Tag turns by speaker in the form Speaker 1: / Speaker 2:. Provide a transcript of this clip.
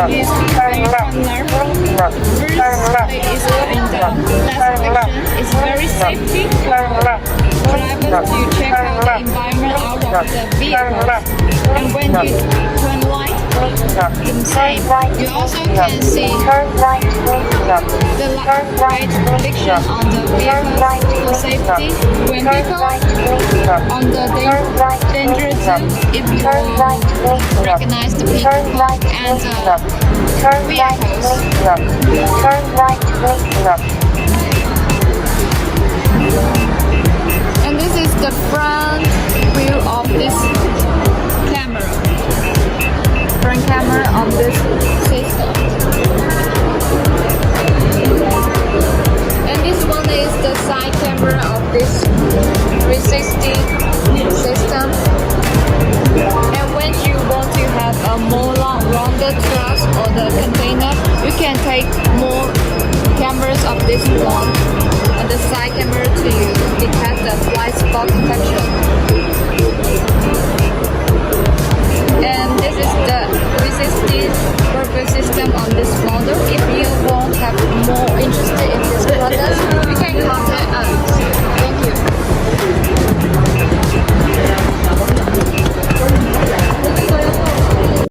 Speaker 1: is very colorful. First is in the last section. It's very safety. Drivers, you check out the environment out of the vehicle. And when you turn right, the same. You also can see the light reflection on the vehicle for safety. When people on the danger zone, if you recognize the people and and this is the front view of this camera. Front camera of this system. And this one is the side camera of this 360 system. And when you want to have a more longer truck or the container, you can take more cameras of this one and the side camera to detect the blind spot detection. And this is